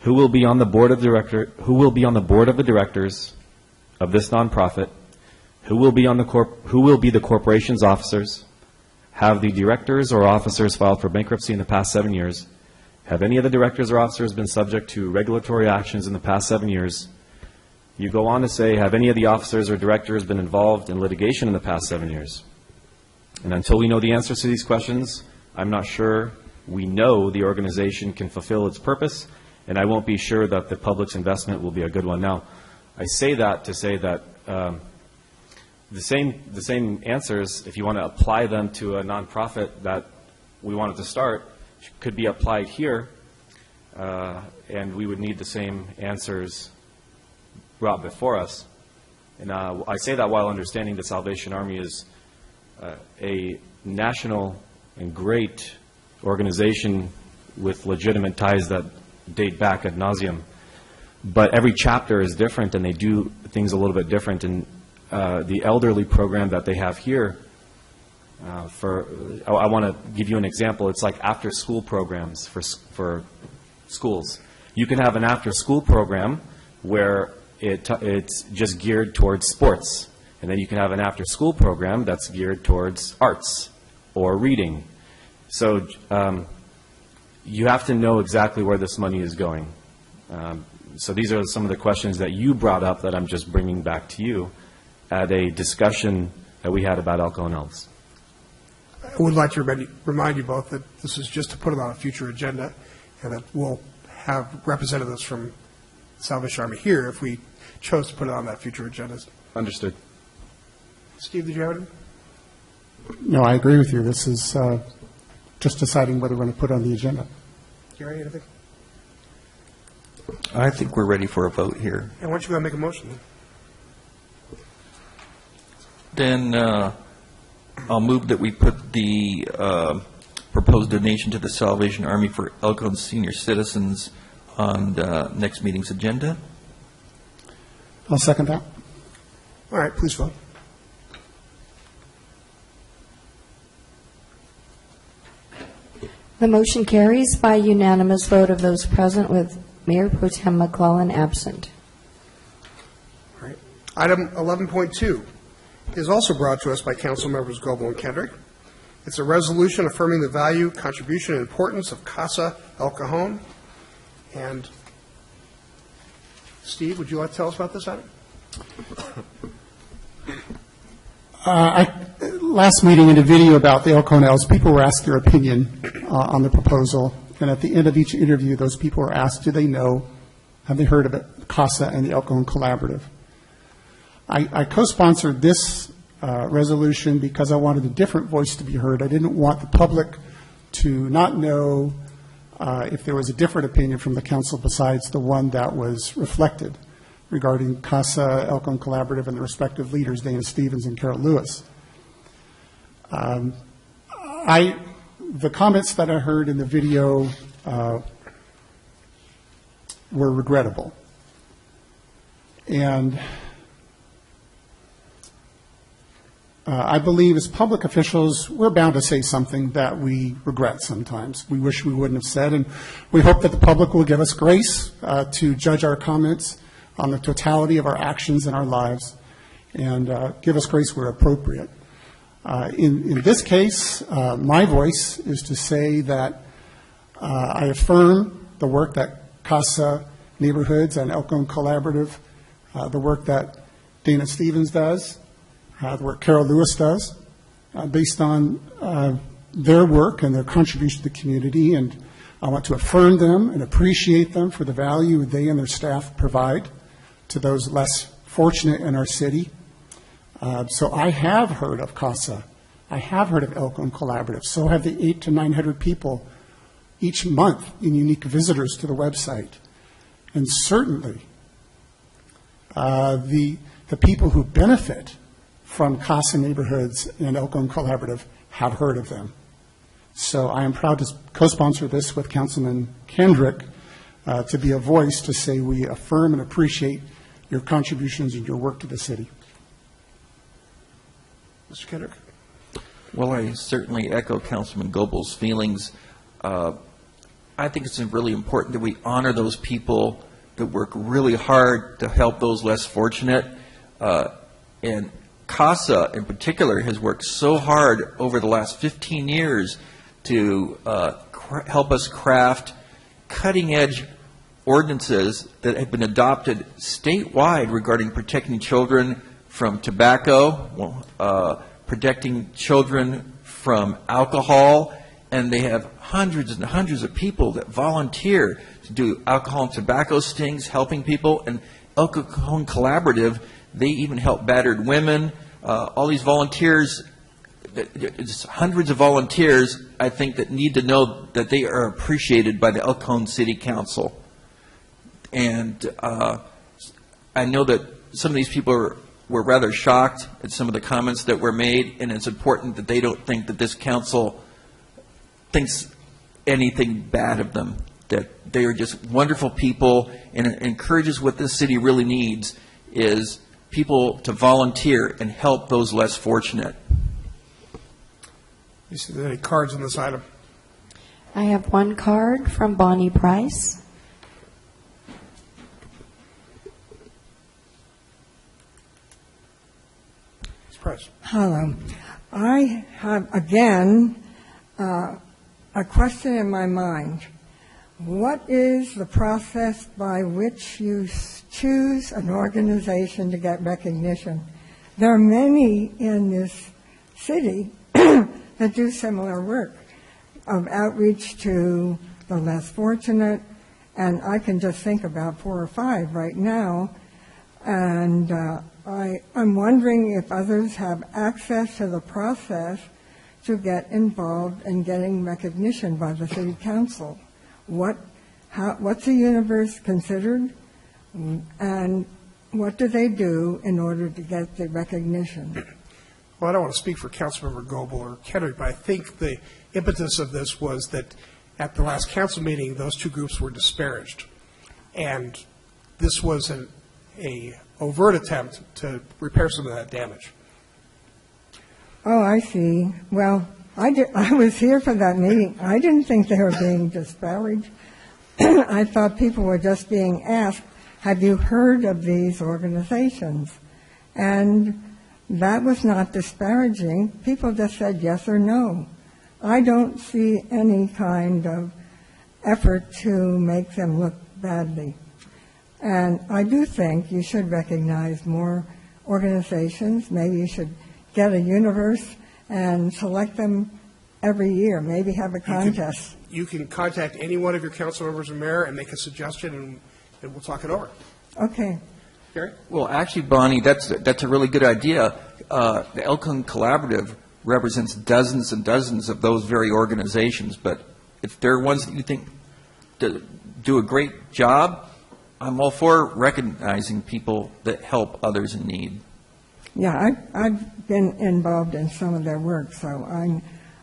Who will be on the board of the directors of this nonprofit? Who will be the corporation's officers? Have the directors or officers filed for bankruptcy in the past 7 years? Have any of the directors or officers been subject to regulatory actions in the past 7 years?" You go on to say, have any of the officers or directors been involved in litigation in the past 7 years? And until we know the answers to these questions, I'm not sure we know the organization can fulfill its purpose, and I won't be sure that the public's investment will be a good one. Now, I say that to say that the same answers, if you want to apply them to a nonprofit that we wanted to start, could be applied here, and we would need the same answers brought before us. And I say that while understanding the Salvation Army is a national and great organization with legitimate ties that date back ad nauseum. But every chapter is different, and they do things a little bit different. And the elderly program that they have here, I want to give you an example. It's like after-school programs for schools. You can have an after-school program where it's just geared towards sports. And then you can have an after-school program that's geared towards arts or reading. So you have to know exactly where this money is going. So these are some of the questions that you brought up that I'm just bringing back to you at a discussion that we had about El Cajon Elves. I would like to remind you both that this is just to put it on a future agenda, and that we'll have representatives from the Salvation Army here if we chose to put it on that future agenda. Understood. Steve, did you have anything? No, I agree with you. This is just deciding whether we're going to put it on the agenda. Gary, anything? I think we're ready for a vote here. And why don't you go ahead and make a motion Then I'll move that we put the proposed donation to the Salvation Army for El Cajon senior citizens on next meeting's agenda. I'll second that. All right, please vote. The motion carries by unanimous vote of those present, with Mayor Pro Tem McClellan absent. All right. Item 11.2 is also brought to us by Council Members Goebel and Kendrick. It's a resolution affirming the value, contribution, and importance of Casa El Cajon. And Steve, would you like to tell us about this item? Last meeting in a video about the El Cajonels, people were asked their opinion on the proposal, and at the end of each interview, those people were asked, do they know, have they heard of it, CASA and the El Cajon Collaborative? I co-sponsored this resolution because I wanted a different voice to be heard. I didn't want the public to not know if there was a different opinion from the council besides the one that was reflected regarding CASA, El Cajon Collaborative, and the respective leaders, Dana Stevens and Carol Lewis. The comments that I heard in the video were regrettable. And I believe as public officials, we're bound to say something that we regret sometimes. We wish we wouldn't have said, and we hope that the public will give us grace to judge our comments on the totality of our actions in our lives and give us grace where appropriate. In this case, my voice is to say that I affirm the work that CASA Neighborhoods and El Cajon Collaborative, the work that Dana Stevens does, the work Carol Lewis does, based on their work and their contribution to the community. And I want to affirm them and appreciate them for the value they and their staff provide to those less fortunate in our city. So I have heard of CASA. I have heard of El Cajon Collaborative. So have the 800 to 900 people each month in unique visitors to the website. And certainly the people who benefit from CASA Neighborhoods and El Cajon Collaborative have heard of them. So I am proud to co-sponsor this with Councilman Kendrick to be a voice to say we affirm and appreciate your contributions and your work to the city. Mr. Kendrick? Well, I certainly echo Councilman Goebel's feelings. I think it's really important that we honor those people that work really hard to help those less fortunate. And CASA, in particular, has worked so hard over the last 15 years to help us craft cutting-edge ordinances that have been adopted statewide regarding protecting children from tobacco, protecting children from alcohol, and they have hundreds and hundreds of people that volunteer to do alcohol and tobacco stings, helping people. And El Cajon Collaborative, they even help battered women. All these volunteers, it's hundreds of volunteers, I think, that need to know that they are appreciated by the El Cajon City Council. And I know that some of these people were rather shocked at some of the comments that were made, and it's important that they don't think that this council thinks anything bad of them, that they are just wonderful people, and it encourages what this city really needs is people to volunteer and help those less fortunate. Is there any cards on this item? I have one card from Bonnie Price. Ms. Price. Hello. I have, again, a question in my mind. What is the process by which you choose an organization to get recognition? There are many in this city that do similar work of outreach to the less fortunate, and I can just think about 4 or 5 right now. And I'm wondering if others have access to the process to get involved in getting recognition by the city council. What's the universe considered, and what do they do in order to get the recognition? Well, I don't want to speak for Councilmember Goebel or Kendrick, but I think the impetus of this was that at the last council meeting, those two groups were disparaged. And this was an overt attempt to repair some of that damage. Oh, I see. Well, I was here for that meeting. I didn't think they were being disparaged. I thought people were just being asked, have you heard of these organizations? And that was not disparaging. People just said yes or no. I don't see any kind of effort to make them look badly. And I do think you should recognize more organizations. Maybe you should get a universe and select them every year, maybe have a contest. You can contact any one of your council members or mayor and make a suggestion, and we'll talk it over. Okay. Gary? Well, actually, Bonnie, that's a really good idea. The El Cajon Collaborative represents dozens and dozens of those very organizations, but if there are ones that you think do a great job, I'm all for recognizing people that help others in need. Yeah, I've been involved in some of their work, so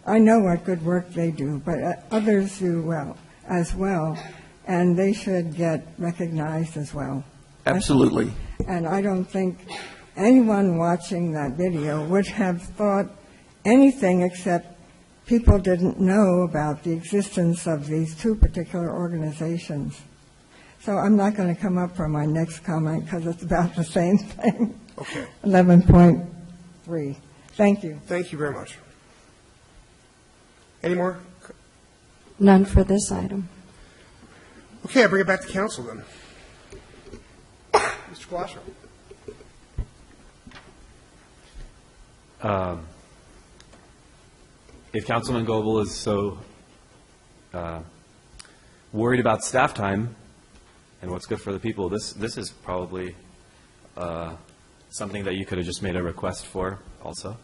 I know what good work they do, but others do well as well, and they should get recognized as well. Absolutely. And I don't think anyone watching that video would have thought anything except people didn't know about the existence of these two particular organizations. So I'm not going to come up for my next comment because it's about the same thing. Okay. 11.3. Thank you. Thank you very much. Any more? None for this item. Okay, I bring it back to council then. Mr. Colosio. If Councilman Goebel is so worried about staff time and what's good for the people, this is probably something that you could have just made a request for also,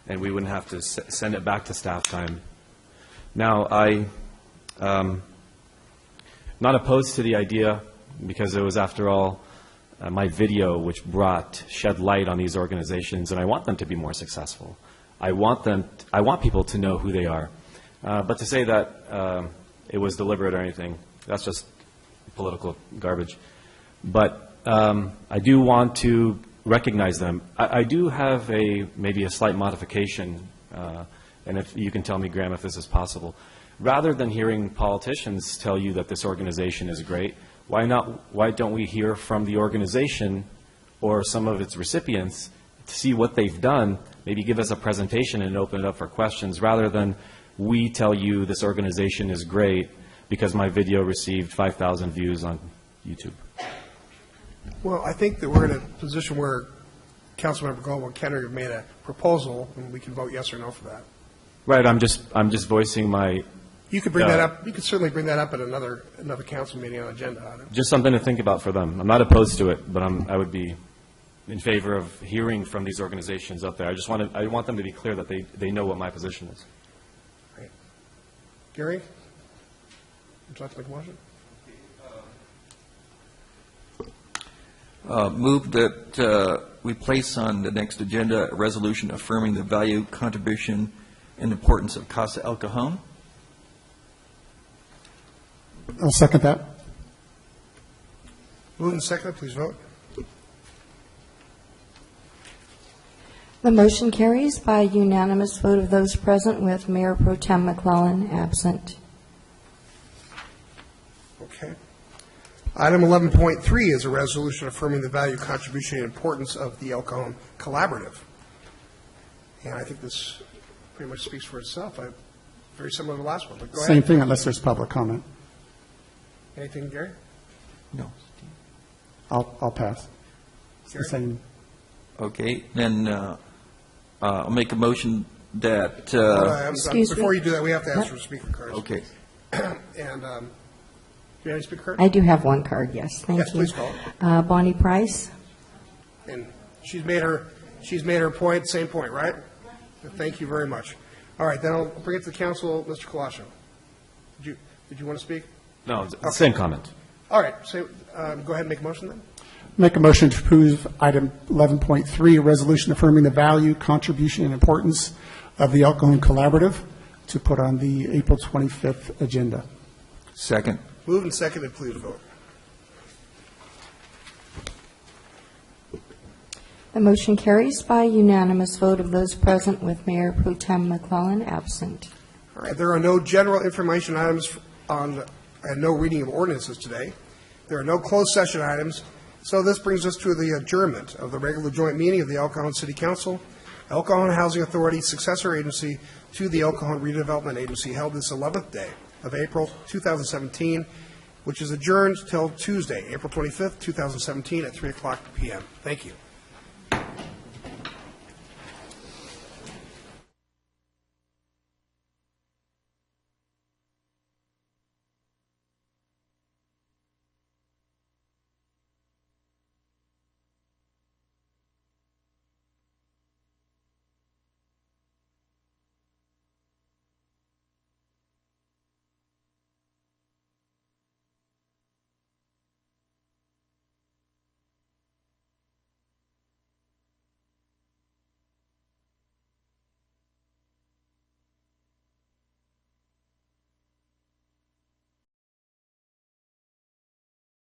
and we wouldn't have to send it back to staff time. Now, I'm not opposed to the idea because it was, after all, my video which shed light on these organizations, and I want them to be more successful. I want people to know who they are. But to say that it was deliberate or anything, that's just political garbage. But I do want to recognize them. I do have maybe a slight modification, and if you can tell me, Graham, if this is possible. Rather than hearing politicians tell you that this organization is great, why don't we hear from the organization or some of its recipients to see what they've done, maybe give us a presentation and open it up for questions, rather than we tell you this organization is great because my video received 5,000 views on YouTube. Well, I think that we're in a position where Councilmember Goebel and Kenner have made a proposal, and we can vote yes or no for that. Right. I'm just voicing my. You could bring that up. You could certainly bring that up at another council meeting on agenda item. Just something to think about for them. I'm not opposed to it, but I would be in favor of hearing from these organizations up there. I want them to be clear that they know what my position is. Right. Gary, would you like to make a motion? Move that we place on the next agenda a resolution affirming the value, contribution, and importance of Casa El Cajon. I'll second that. Moved and seconded, please vote. The motion carries by unanimous vote of those present, with Mayor Pro Tem McClellan absent. Okay. Item 11.3 is a resolution affirming the value, contribution, and importance of the El Cajon Collaborative. And I think this pretty much speaks for itself. Very similar to the last one, but go ahead. Same thing unless there's public comment. Anything, Gary? No. I'll pass. It's the same. Okay, then I'll make a motion that. Before you do that, we have to ask for speaker cards. Okay. And do you have any speaker cards? I do have one card, yes. Thank Yes, you. please call. Bonnie Price. And she's made her point, same point, right? Thank you very much. All right, then I'll bring it to the council. Mr. Colosio, did you want to speak? No, okay. Same comment. All right, so go ahead and make a motion then. Make a motion to approve item 11.3, a resolution affirming the value, contribution, and importance of the El Cajon Collaborative, to put on the April 25th agenda. Second. Moved and seconded, please vote. The motion carries by unanimous vote of those present, with Mayor Pro Tem McClellan absent. All right, there are no general information items and no reading of ordinances today. There are no closed session items, So this brings us to the adjournment of the regular joint meeting of the El Cajon City Council, El Cajon Housing Authority, successor agency to the El Cajon Redevelopment Agency, held this 11th day of April 2017, which is adjourned till Tuesday, April 25th, 2017 at 3 o'clock p.m. Thank you.